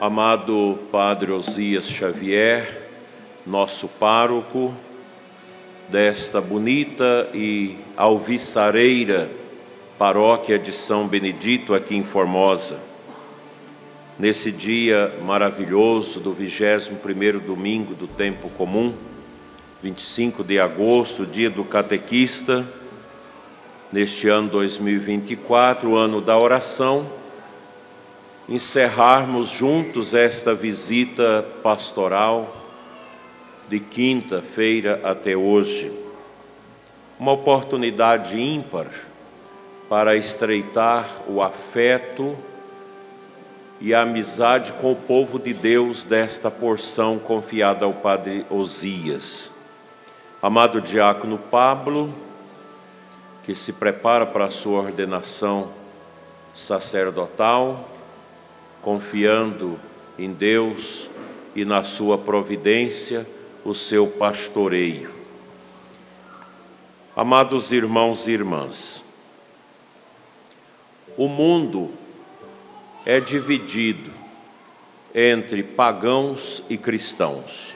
Amado Padre Osias Xavier, nosso pároco desta bonita e alviçareira paróquia de São Benedito aqui em Formosa, nesse dia maravilhoso do 21º domingo do tempo comum, 25 de agosto, dia do catequista, neste ano 2024, ano da oração, encerrarmos juntos esta visita pastoral de quinta-feira até hoje. Uma oportunidade ímpar para estreitar o afeto e a amizade com o povo de Deus desta porção confiada ao Padre Osias. Amado diácono Pablo, que se prepara para a sua ordenação sacerdotal, confiando em Deus e na sua providência, o seu pastoreio. Amados irmãos e irmãs, o mundo é dividido entre pagãos e cristãos.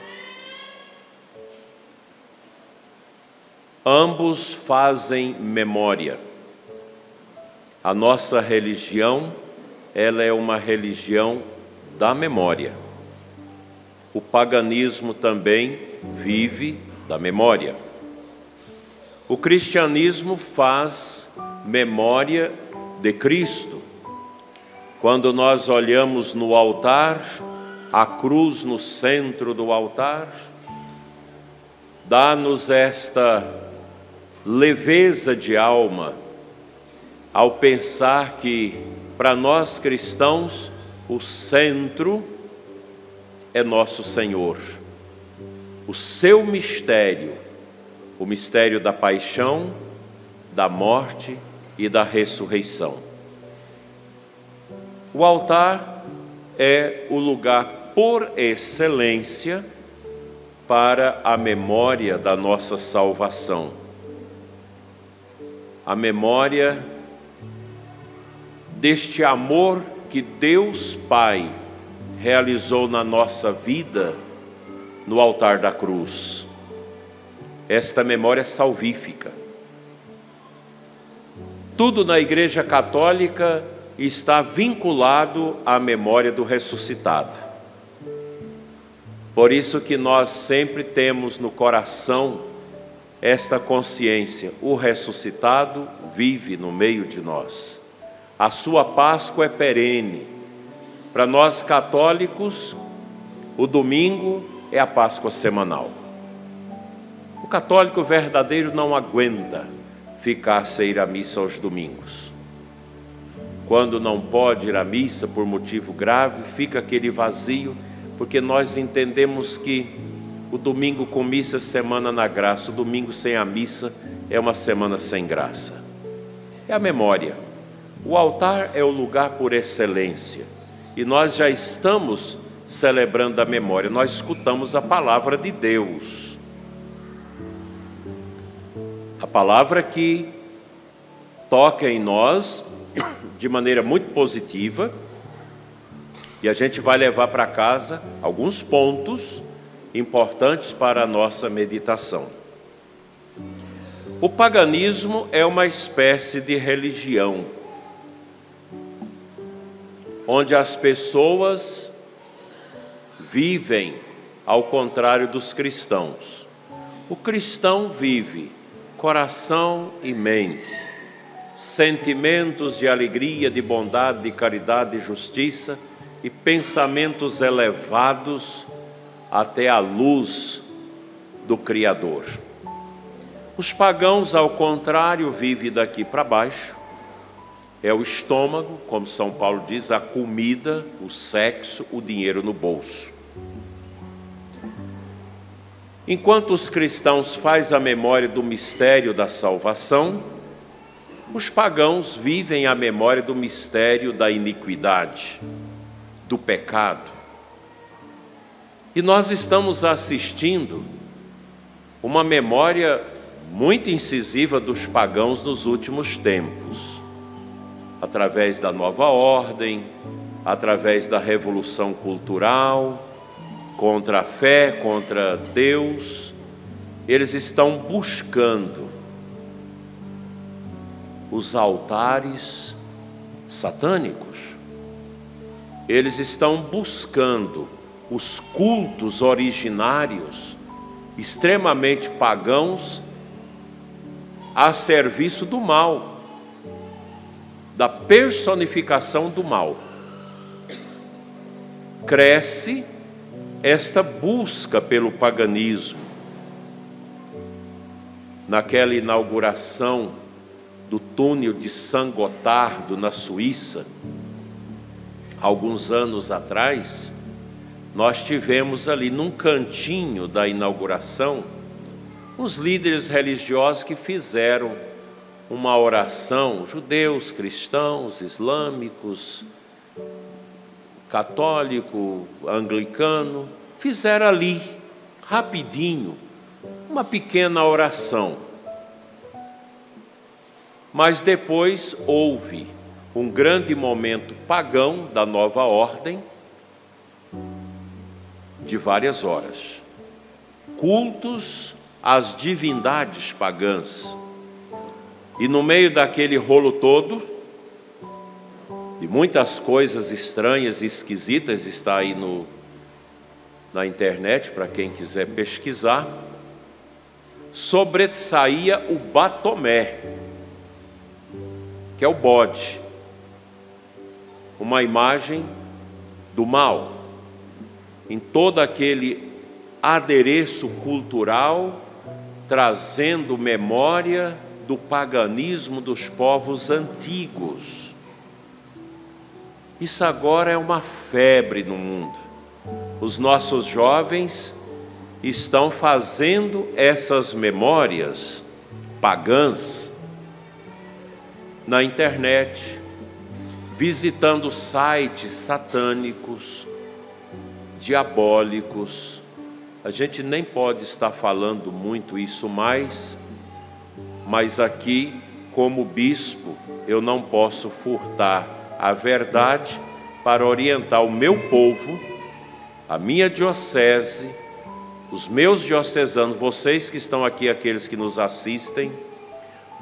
Ambos fazem memória. A nossa religião, ela é uma religião da memória. O paganismo também vive da memória. O cristianismo faz memória de Cristo. Quando nós olhamos no altar, a cruz no centro do altar, dá-nos esta leveza de alma ao pensar que, para nós cristãos, o centro é nosso Senhor. O seu mistério, o mistério da paixão, da morte e da ressurreição. O altar é o lugar por excelência para a memória da nossa salvação. A memória deste amor que Deus Pai realizou na nossa vida no altar da cruz. Esta memória salvífica. Tudo na Igreja Católica está vinculado à memória do ressuscitado. Por isso que nós sempre temos no coração esta consciência: o ressuscitado vive no meio de nós. A sua Páscoa é perene. Para nós católicos, o domingo é a Páscoa semanal. O católico verdadeiro não aguenta ficar sem ir à missa aos domingos. Quando não pode ir à missa por motivo grave, fica aquele vazio, porque nós entendemos que o domingo com missa é semana na graça, o domingo sem a missa é uma semana sem graça. É a memória. O altar é o lugar por excelência. E nós já estamos celebrando a memória. Nós escutamos a palavra de Deus. A palavra que toca em nós de maneira muito positiva. E a gente vai levar para casa alguns pontos importantes para a nossa meditação. O paganismo é uma espécie de religião, onde as pessoas vivem ao contrário dos cristãos. O cristão vive coração e mente, sentimentos de alegria, de bondade, de caridade, de justiça e pensamentos elevados até a luz do Criador. Os pagãos, ao contrário, vivem daqui para baixo. É o estômago, como São Paulo diz, a comida, o sexo, o dinheiro no bolso. Enquanto os cristãos fazem a memória do mistério da salvação, os pagãos vivem a memória do mistério da iniquidade, do pecado. E nós estamos assistindo uma memória muito incisiva dos pagãos nos últimos tempos, através da nova ordem, através da revolução cultural, contra a fé, contra Deus. Eles estão buscando os altares satânicos. Eles estão buscando os cultos originários, extremamente pagãos, a serviço do mal, da personificação do mal. Cresce esta busca pelo paganismo. Naquela inauguração do túnel de Saint-Gothard, na Suíça, alguns anos atrás, nós tivemos ali num cantinho da inauguração uns líderes religiosos que fizeram uma oração, judeus, cristãos, islâmicos, católico, anglicano, fizeram ali, rapidinho, uma pequena oração. Mas depois houve um grande momento pagão da nova ordem, de várias horas. Cultos às divindades pagãs. E no meio daquele rolo todo, de muitas coisas estranhas e esquisitas, está aí na internet, para quem quiser pesquisar, sobressaía o Batomé, que é o bode, uma imagem do mal, em todo aquele adereço cultural, trazendo memória do paganismo dos povos antigos. Isso agora é uma febre no mundo. Os nossos jovens estão fazendo essas memórias pagãs na internet, visitando sites satânicos, diabólicos. A gente nem pode estar falando muito isso mais, mas aqui, como bispo, eu não posso furtar a verdade para orientar o meu povo, a minha diocese, os meus diocesanos, vocês que estão aqui, aqueles que nos assistem,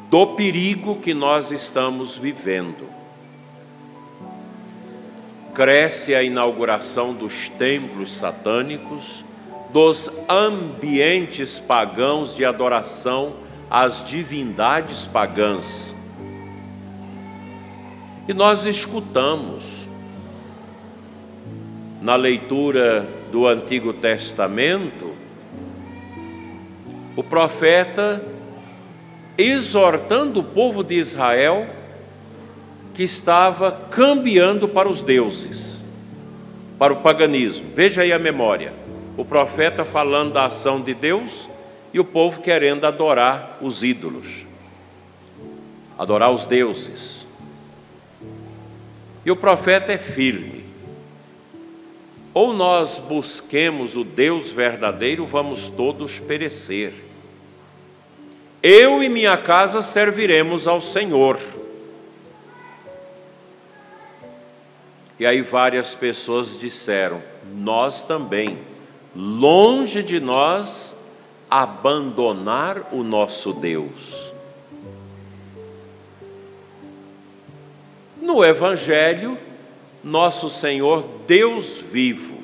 do perigo que nós estamos vivendo. Cresce a inauguração dos templos satânicos, dos ambientes pagãos de adoração às divindades pagãs. E nós escutamos na leitura do Antigo Testamento o profeta exortando o povo de Israel que estava cambiando para os deuses, para o paganismo. Veja aí a memória, o profeta falando da ação de Deus e o povo querendo adorar os ídolos, adorar os deuses. E o profeta é firme: ou nós busquemos o Deus verdadeiro, vamos todos perecer. Eu e minha casa serviremos ao Senhor. E aí várias pessoas disseram: nós também, longe de nós abandonar o nosso Deus. No Evangelho, nosso Senhor, Deus vivo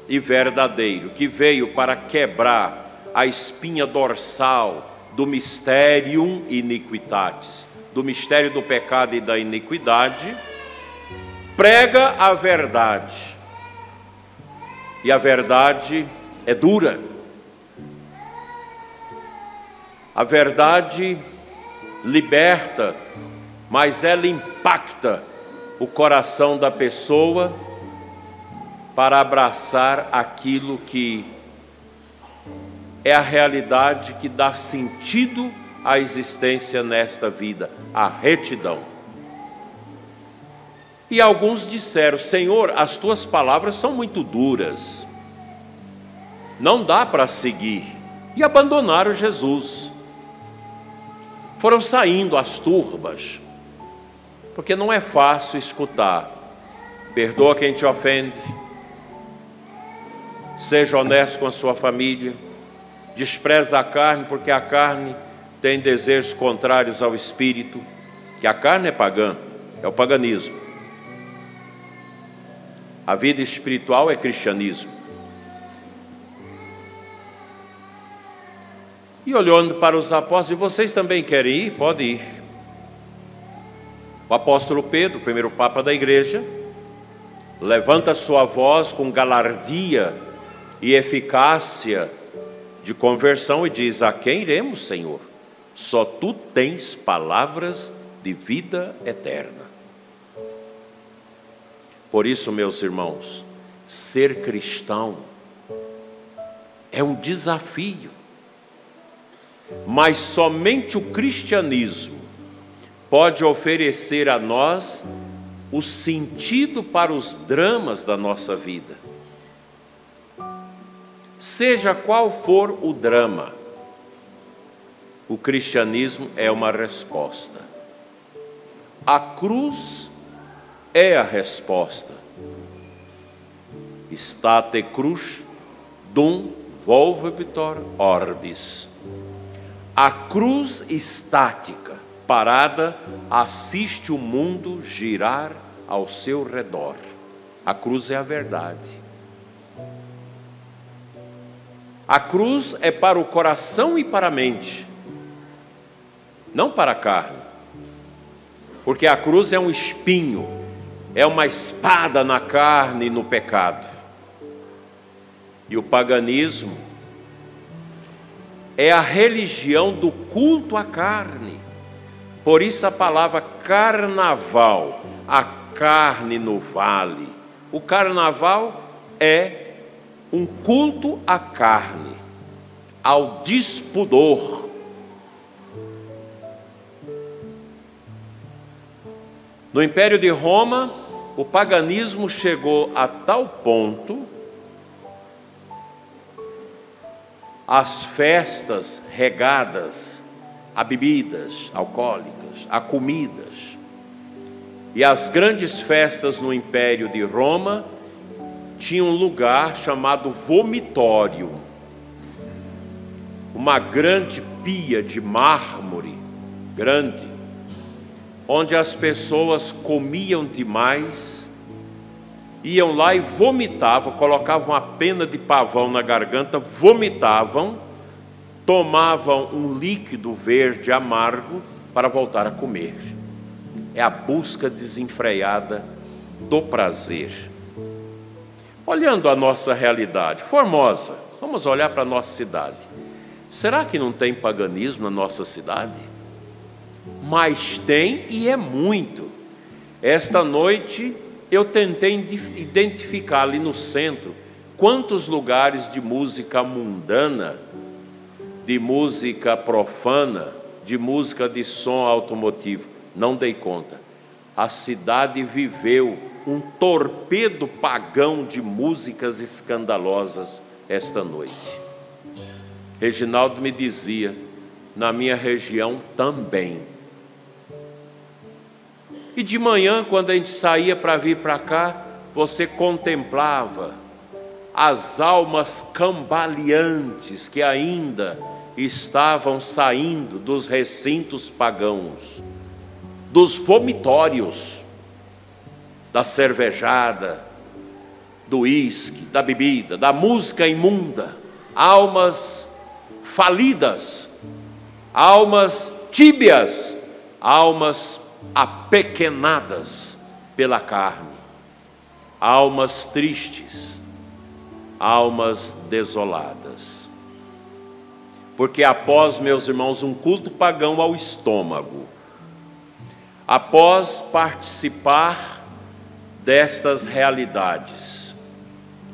e verdadeiro, que veio para quebrar a espinha dorsal do mysterium iniquitatis, do mistério do pecado e da iniquidade, prega a verdade. E a verdade é dura. A verdade liberta, mas ela impacta o coração da pessoa para abraçar aquilo que é a realidade que dá sentido à existência nesta vida, a retidão. E alguns disseram: Senhor, as tuas palavras são muito duras, não dá para seguir. E abandonaram Jesus. Foram saindo as turbas, porque não é fácil escutar perdoa quem te ofende, seja honesto com a sua família, despreza a carne, porque a carne tem desejos contrários ao espírito, que a carne é pagã, é o paganismo. A vida espiritual é cristianismo. E olhando para os apóstolos, vocês também querem ir? Pode ir. O apóstolo Pedro, o primeiro papa da igreja, levanta sua voz com galardia e eficácia de conversão e diz: a quem iremos, Senhor? Só tu tens palavras de vida eterna. Por isso, meus irmãos, ser cristão é um desafio, mas somente o cristianismo pode oferecer a nós o sentido para os dramas da nossa vida. Seja qual for o drama, o cristianismo é uma resposta. A cruz é a resposta. State crux dum volvibitur orbis. A cruz estática, parada, assiste o mundo girar ao seu redor. A cruz é a verdade. A cruz é para o coração e para a mente, não para a carne. Porque a cruz é um espinho, é uma espada na carne e no pecado. E o paganismo é a religião do culto à carne. Por isso a palavra carnaval, a carne no vale. O carnaval é um culto à carne, ao despudor. No Império de Roma, o paganismo chegou a tal ponto, as festas regadas a bebidas alcoólicas, a comidas, e as grandes festas no Império de Roma tinha um lugar chamado vomitório, uma grande pia de mármore, grande, onde as pessoas comiam demais, iam lá e vomitavam, colocavam uma pena de pavão na garganta, vomitavam, tomavam um líquido verde amargo para voltar a comer. É a busca desenfreada do prazer. Olhando a nossa realidade, Formosa, vamos olhar para a nossa cidade. Será que não tem paganismo na nossa cidade? Mas tem, e é muito. Esta noite eu tentei identificar ali no centro quantos lugares de música mundana, de música profana, de música de som automotivo. Não dei conta. A cidade viveu um torpedo pagão de músicas escandalosas esta noite. Reginaldo me dizia, na minha região também. E de manhã, quando a gente saía para vir para cá, você contemplava as almas cambaleantes que ainda estavam saindo dos recintos pagãos, dos vomitórios, da cervejada, do uísque, da bebida, da música imunda, almas falidas, almas tíbias, almas apequenadas pela carne, almas tristes, almas desoladas. Porque após, meus irmãos, um culto pagão ao estômago, após participar destas realidades,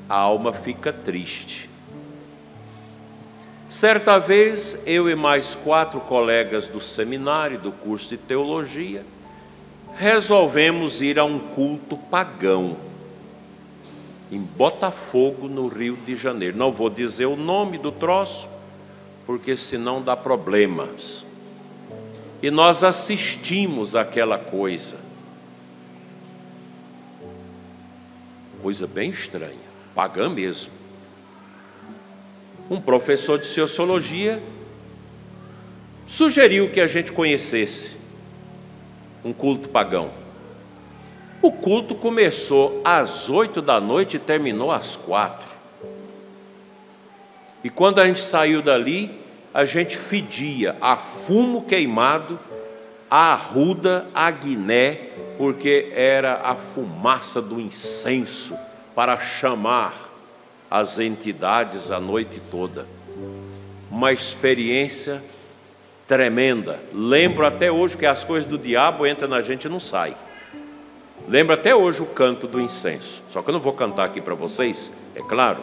a alma fica triste. Certa vez, eu e mais 4 colegas do seminário, do curso de teologia, resolvemos ir a um culto pagão, em Botafogo, no Rio de Janeiro. Não vou dizer o nome do troço, porque senão dá problemas. E nós assistimos aquela coisa. coisa bem estranha, pagã mesmo. Um professor de sociologia sugeriu que a gente conhecesse um culto pagão. O culto começou às 8 da noite e terminou às 4. E quando a gente saiu dali, a gente fedia a fumo queimado, a arruda, a guiné, porque era a fumaça do incenso para chamar as entidades a noite toda. Uma experiência tremenda. Lembro até hoje que as coisas do diabo entram na gente e não saem. Lembro até hoje o canto do incenso. Só que eu não vou cantar aqui para vocês, é claro.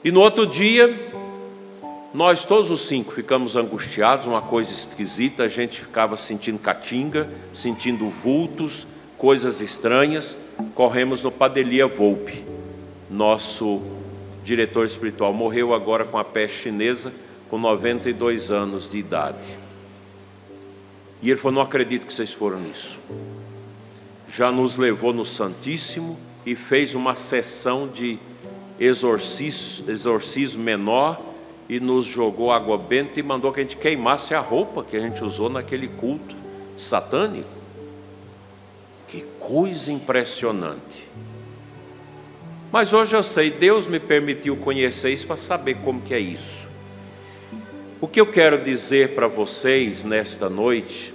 E no outro dia, nós todos os 5 ficamos angustiados, uma coisa esquisita, a gente ficava sentindo catinga, sentindo vultos, coisas estranhas. Corremos no Padre Elia Volpe. Nosso diretor espiritual morreu agora com a peste chinesa, com 92 anos de idade. E ele falou: não acredito que vocês foram nisso. Já nos levou no Santíssimo e fez uma sessão de exorcismo menor e nos jogou água benta e mandou que a gente queimasse a roupa que a gente usou naquele culto satânico. Que coisa impressionante. Mas hoje eu sei, Deus me permitiu conhecer isso para saber como que é isso. O que eu quero dizer para vocês nesta noite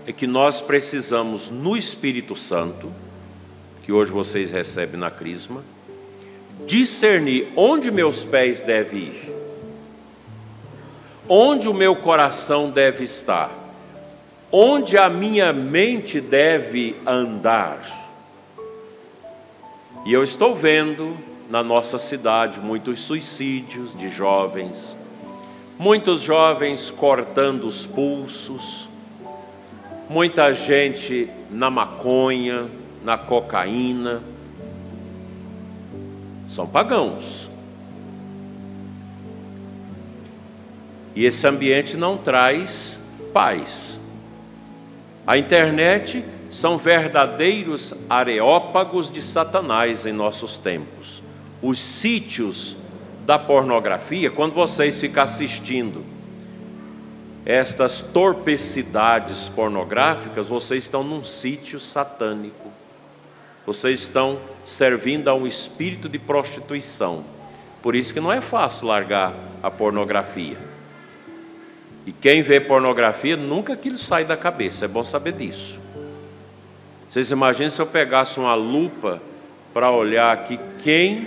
é que nós precisamos, no Espírito Santo, que hoje vocês recebem na crisma, discernir onde meus pés devem ir, onde o meu coração deve estar, onde a minha mente deve andar. E eu estou vendo na nossa cidade muitos suicídios de jovens, muitos jovens cortando os pulsos, muita gente na maconha, na cocaína. São pagãos. E esse ambiente não traz paz. A internet são verdadeiros areópagos de Satanás em nossos tempos. Os sítios da pornografia, quando vocês ficam assistindo estas torpecidades pornográficas, vocês estão num sítio satânico. Vocês estão servindo a um espírito de prostituição. Por isso que não é fácil largar a pornografia. E quem vê pornografia, nunca aquilo sai da cabeça, é bom saber disso. Vocês imaginam se eu pegasse uma lupa para olhar aqui quem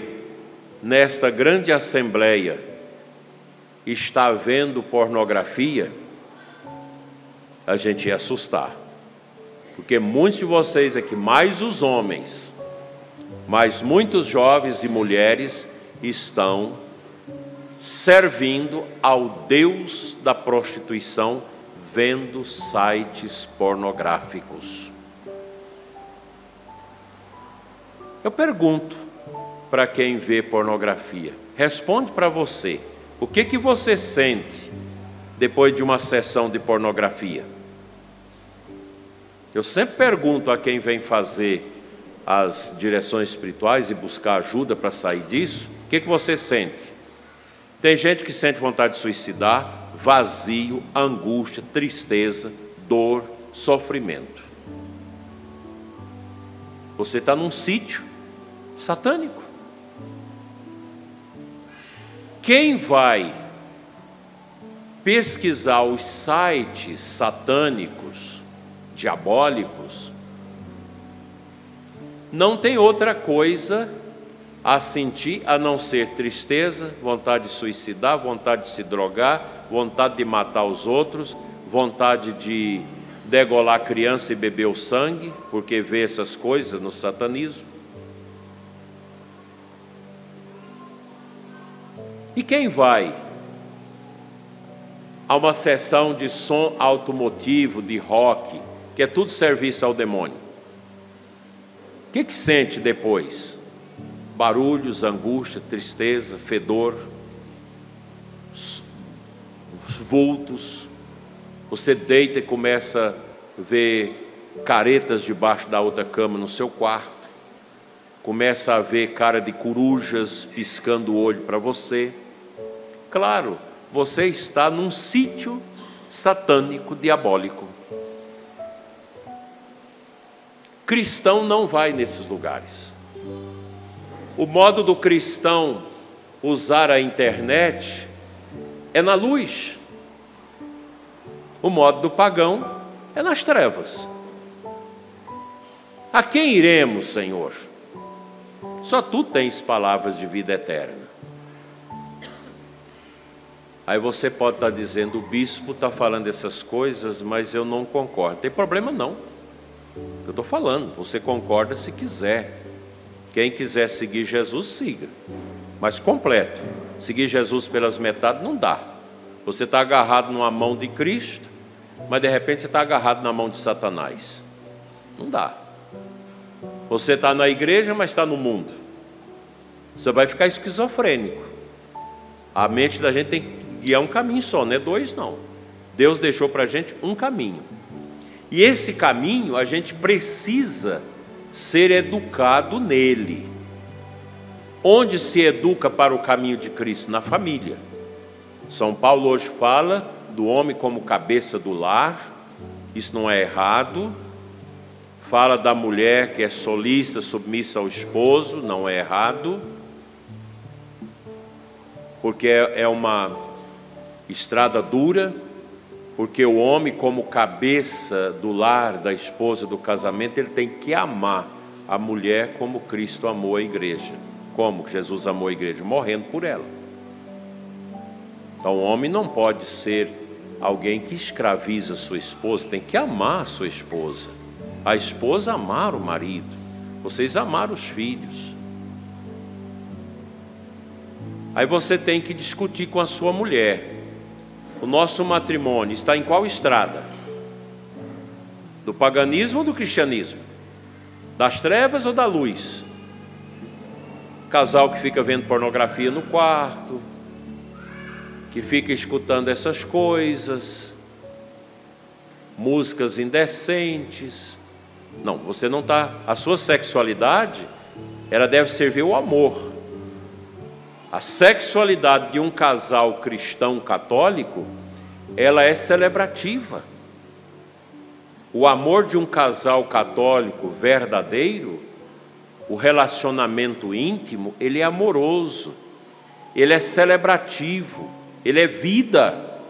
nesta grande assembleia está vendo pornografia, a gente ia assustar. Porque muitos de vocês aqui, mais os homens, mas muitos jovens e mulheres estão servindo ao Deus da prostituição, vendo sites pornográficos. Eu pergunto para quem vê pornografia, responde para você, o que você sente depois de uma sessão de pornografia? Eu sempre pergunto a quem vem fazer as direções espirituais e buscar ajuda para sair disso, o que você sente? Tem gente que sente vontade de suicidar, vazio, angústia, tristeza, dor, sofrimento. Você está num sítio satânico. Quem vai pesquisar os sites satânicos, diabólicos, não tem outra coisa a sentir a não ser tristeza, vontade de suicidar, vontade de se drogar, vontade de matar os outros, vontade de degolar a criança e beber o sangue, porque vê essas coisas no satanismo. E quem vai a uma sessão de som automotivo, de rock, que é tudo serviço ao demônio, o que sente depois? Barulhos, angústia, tristeza, fedor, vultos. Você deita e começa a ver caretas debaixo da outra cama no seu quarto. começa a ver cara de corujas piscando o olho para você. Claro, você está num sítio satânico, diabólico. Cristão não vai nesses lugares. O modo do cristão usar a internet é na luz. O modo do pagão é nas trevas. A quem iremos, Senhor? Só tu tens palavras de vida eterna. Aí você pode estar dizendo, o bispo está falando essas coisas, mas eu não concordo. Não tem problema não. Eu estou falando, você concorda se quiser. Quem quiser seguir Jesus, siga. Mas completo. Seguir Jesus pelas metades não dá. Você está agarrado numa mão de Cristo, mas de repente você está agarrado na mão de Satanás. Não dá. Você está na igreja, mas está no mundo. Você vai ficar esquizofrênico. A mente da gente tem que guiar um caminho só, não é dois não. Deus deixou para a gente um caminho. E esse caminho a gente precisa ser educado nele. Onde se educa para o caminho de Cristo? Na família. São Paulo hoje fala do homem como cabeça do lar. Isso não é errado. Fala da mulher que é solícita, submissa ao esposo. Não é errado. Porque é uma estrada dura. Porque o homem, como cabeça do lar, da esposa, do casamento, ele tem que amar a mulher como Cristo amou a igreja. Como Jesus amou a igreja? Morrendo por ela. Então o homem não pode ser alguém que escraviza sua esposa, tem que amar a sua esposa. A esposa amar o marido, vocês amaram os filhos. Aí você tem que discutir com a sua mulher. O nosso matrimônio está em qual estrada? Do paganismo ou do cristianismo? Das trevas ou da luz? Casal que fica vendo pornografia no quarto, que fica escutando essas coisas, músicas indecentes. Não, você não está. A sua sexualidade, ela deve servir ao amor. A sexualidade de um casal cristão católico, ela é celebrativa. O amor de um casal católico verdadeiro, o relacionamento íntimo, ele é amoroso, ele é celebrativo, ele é vida,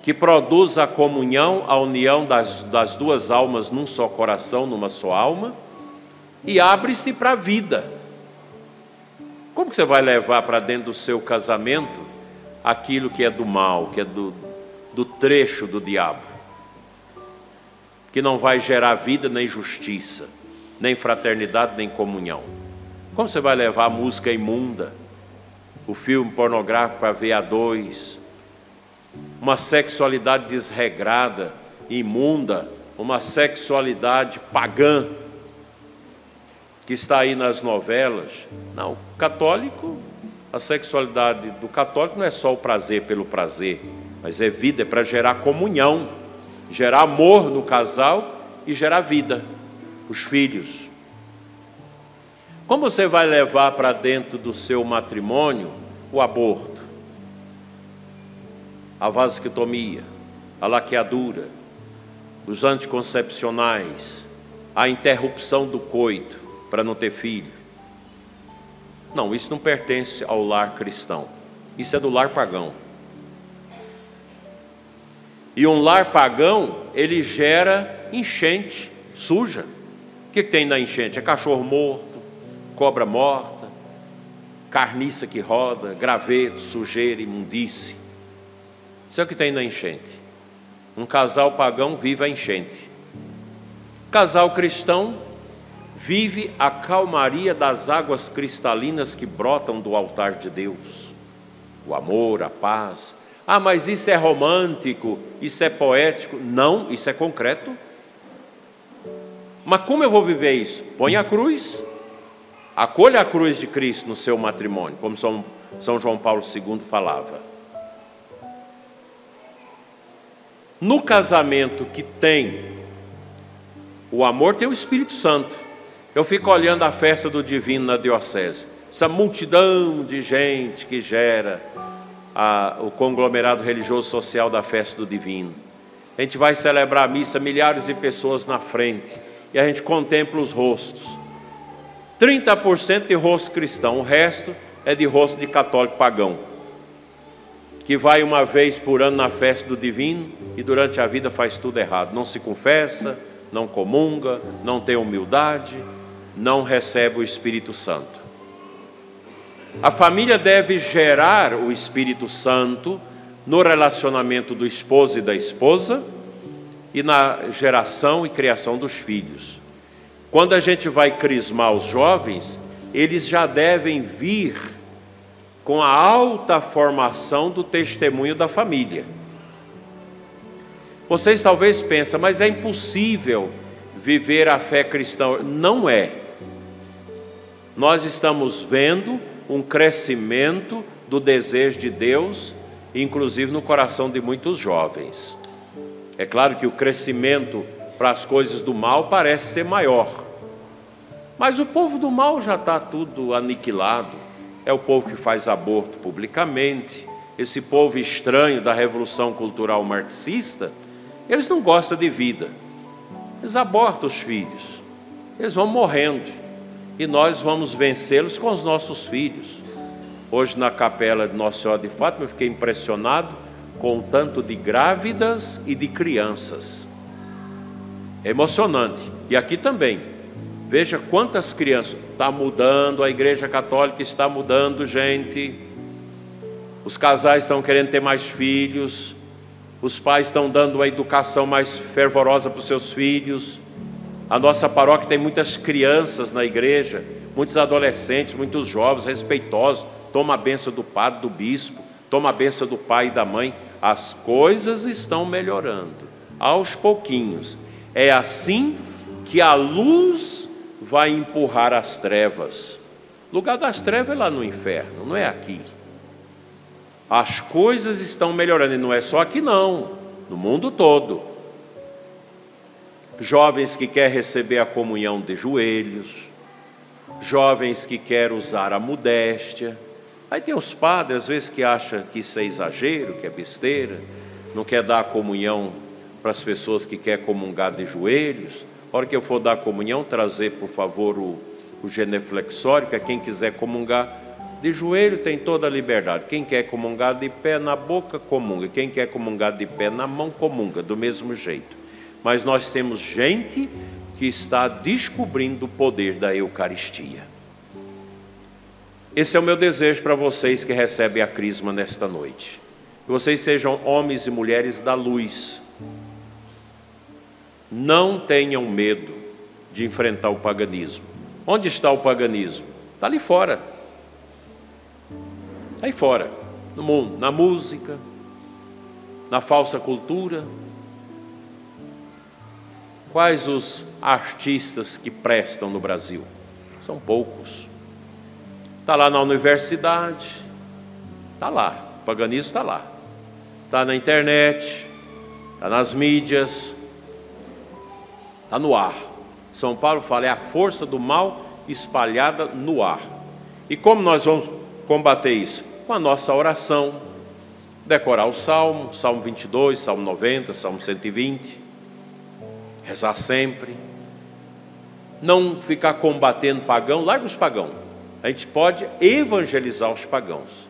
que produz a comunhão, a união das duas almas num só coração, numa só alma, e abre-se para a vida. Como que você vai levar para dentro do seu casamento aquilo que é do mal, que é do trecho do diabo? Que não vai gerar vida nem justiça, nem fraternidade, nem comunhão. Como você vai levar a música imunda, o filme pornográfico para ver a dois, uma sexualidade desregrada, imunda, uma sexualidade pagã, que está aí nas novelas? Não, católico, a sexualidade do católico não é só o prazer pelo prazer, mas é vida, é para gerar comunhão, gerar amor no casal e gerar vida, os filhos. Como você vai levar para dentro do seu matrimônio o aborto, a vasectomia, a laqueadura, os anticoncepcionais, a interrupção do coito para não ter filho? Não, isso não pertence ao lar cristão, isso é do lar pagão. E um lar pagão, ele gera enchente, suja. O que tem na enchente? É cachorro morto, cobra morta, carniça que roda, graveto, sujeira, imundície. Isso é o que tem na enchente. Um casal pagão vive a enchente. Casal cristão vive a calmaria das águas cristalinas que brotam do altar de Deus. O amor, a paz. Ah, mas isso é romântico, isso é poético. Não, isso é concreto. Mas como eu vou viver isso? Põe a cruz. Acolha a cruz de Cristo no seu matrimônio, como São João Paulo II falava. No casamento que tem o amor, tem o Espírito Santo. Eu fico olhando a festa do Divino na diocese, essa multidão de gente que gera o conglomerado religioso social da festa do Divino. A gente vai celebrar a missa, milhares de pessoas na frente, e a gente contempla os rostos. 30% de rosto cristão, o resto é de rosto de católico pagão, que vai uma vez por ano na festa do Divino e durante a vida faz tudo errado. Não se confessa, não comunga, não tem humildade, não recebe o Espírito Santo. A família deve gerar o Espírito Santo no relacionamento do esposo e da esposa e na geração e criação dos filhos. Quando a gente vai crismar os jovens, eles já devem vir com a alta formação do testemunho da família. Vocês talvez pensem, mas é impossível viver a fé cristã. Não é. Nós estamos vendo um crescimento do desejo de Deus, inclusive no coração de muitos jovens. É claro que o crescimento para as coisas do mal parece ser maior, mas o povo do mal já está tudo aniquilado. É o povo que faz aborto publicamente, esse povo estranho da Revolução Cultural Marxista. Eles não gostam de vida, eles abortam os filhos, eles vão morrendo, e nós vamos vencê-los com os nossos filhos. Hoje na capela de Nossa Senhora de Fátima eu fiquei impressionado com o tanto de grávidas e de crianças. É emocionante. E aqui também, veja quantas crianças. Está mudando, a Igreja Católica está mudando, gente. Os casais estão querendo ter mais filhos, os pais estão dando uma educação mais fervorosa para os seus filhos. A nossa paróquia tem muitas crianças na igreja, muitos adolescentes, muitos jovens, respeitosos. Toma a bênção do padre, do bispo, toma a bênção do pai e da mãe. As coisas estão melhorando, aos pouquinhos. É assim que a luz vai empurrar as trevas. O lugar das trevas é lá no inferno, não é aqui. As coisas estão melhorando, e não é só aqui não, no mundo todo. Jovens que querem receber a comunhão de joelhos, jovens que querem usar a modéstia. Aí tem os padres, às vezes, que acham que isso é exagero, que é besteira, não quer dar a comunhão para as pessoas que querem comungar de joelhos. A hora que eu for dar a comunhão, trazer, por favor, o genuflexório, que quem quiser comungar de joelho tem toda a liberdade. Quem quer comungar de pé na boca, comunga. Quem quer comungar de pé na mão, comunga, do mesmo jeito. Mas nós temos gente que está descobrindo o poder da Eucaristia. Esse é o meu desejo para vocês que recebem a crisma nesta noite. Que vocês sejam homens e mulheres da luz. Não tenham medo de enfrentar o paganismo. Onde está o paganismo? Está ali fora. Aí fora, no mundo, na música, na falsa cultura. Quais os artistas que prestam no Brasil? São poucos. Está lá na universidade, está lá, o paganismo está lá. Está na internet, está nas mídias, está no ar. São Paulo fala, é a força do mal espalhada no ar. E como nós vamos combater isso? Com a nossa oração, decorar o Salmo, Salmo 22, Salmo 90, Salmo 120, rezar sempre, não ficar combatendo pagão. Larga os pagãos, a gente pode evangelizar os pagãos.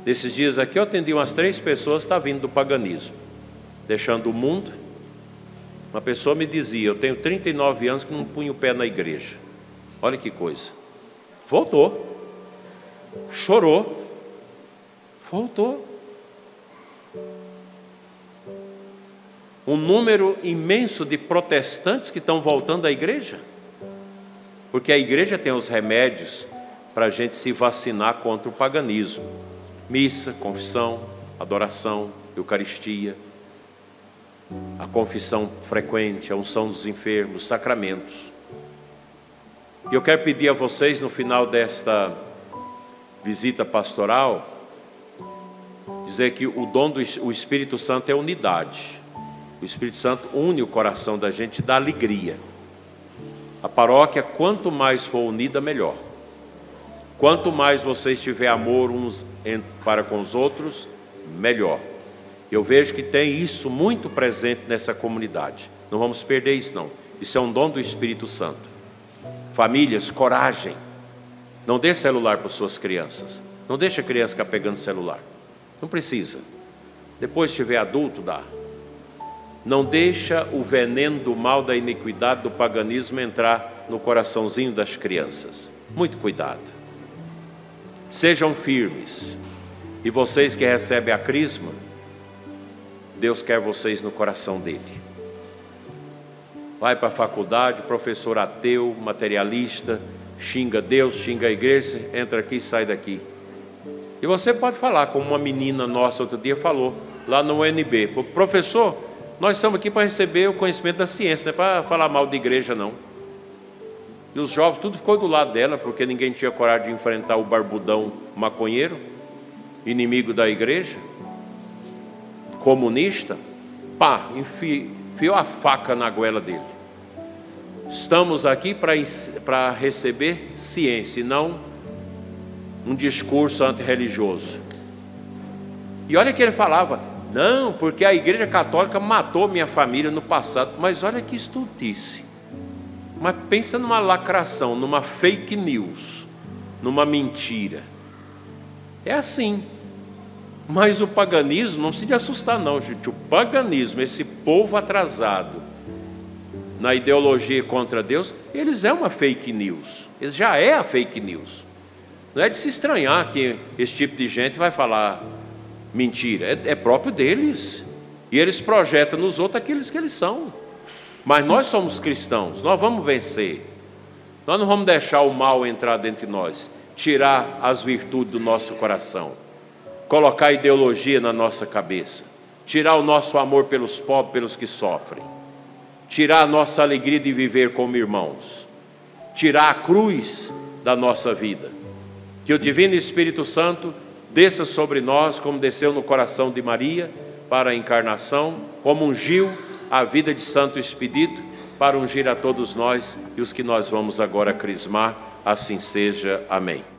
Desses dias aqui eu atendi umas 3 pessoas que estão vindo do paganismo, deixando o mundo. Uma pessoa me dizia, eu tenho 39 anos que não punho o pé na igreja. Olha que coisa. Voltou, chorou, voltou. Um número imenso de protestantes que estão voltando à igreja, porque a igreja tem os remédios para a gente se vacinar contra o paganismo: missa, confissão, adoração, Eucaristia, a confissão frequente, a unção dos enfermos, sacramentos. E eu quero pedir a vocês, no final desta visita pastoral, dizer que o dom do Espírito Santo é unidade. O Espírito Santo une o coração da gente e dá alegria. A paróquia, quanto mais for unida, melhor. Quanto mais vocês tiverem amor uns para com os outros, melhor. Eu vejo que tem isso muito presente nessa comunidade. Não vamos perder isso, não. Isso é um dom do Espírito Santo. Famílias, coragem. Não dê celular para suas crianças. Não deixe a criança ficar pegando celular. Não precisa. Depois, se tiver adulto, dá. Não deixa o veneno do mal, da iniquidade, do paganismo entrar no coraçãozinho das crianças. Muito cuidado. Sejam firmes. E vocês que recebem a crisma, Deus quer vocês no coração dele. Vai para a faculdade, professor ateu, materialista, xinga Deus, xinga a igreja, entra aqui e sai daqui. E você pode falar, como uma menina nossa outro dia falou, lá no UNB, falou: professor, nós estamos aqui para receber o conhecimento da ciência, não é para falar mal de igreja, não. E os jovens, tudo ficou do lado dela, porque ninguém tinha coragem de enfrentar o barbudão maconheiro, inimigo da igreja, comunista. Pá, enfiou a faca na goela dele. Estamos aqui para receber ciência, e não um discurso antirreligioso. E olha que ele falava: não, porque a igreja católica matou minha família no passado. Mas olha que estultice. Mas pensa numa lacração, numa fake news, numa mentira. É assim. Mas o paganismo, não precisa assustar não, gente. O paganismo, esse povo atrasado na ideologia contra Deus, eles é uma fake news. Eles já é a fake news. Não é de se estranhar que esse tipo de gente vai falar mentira. É próprio deles. E eles projetam nos outros aqueles que eles são. Mas nós somos cristãos, nós vamos vencer. Nós não vamos deixar o mal entrar dentro de nós, tirar as virtudes do nosso coração, colocar ideologia na nossa cabeça, tirar o nosso amor pelos pobres, pelos que sofrem, tirar a nossa alegria de viver como irmãos, tirar a cruz da nossa vida. Que o Divino Espírito Santo desça sobre nós, como desceu no coração de Maria para a encarnação, como ungiu a vida de Santo Expedito para ungir a todos nós e os que nós vamos agora crismar. Assim seja. Amém.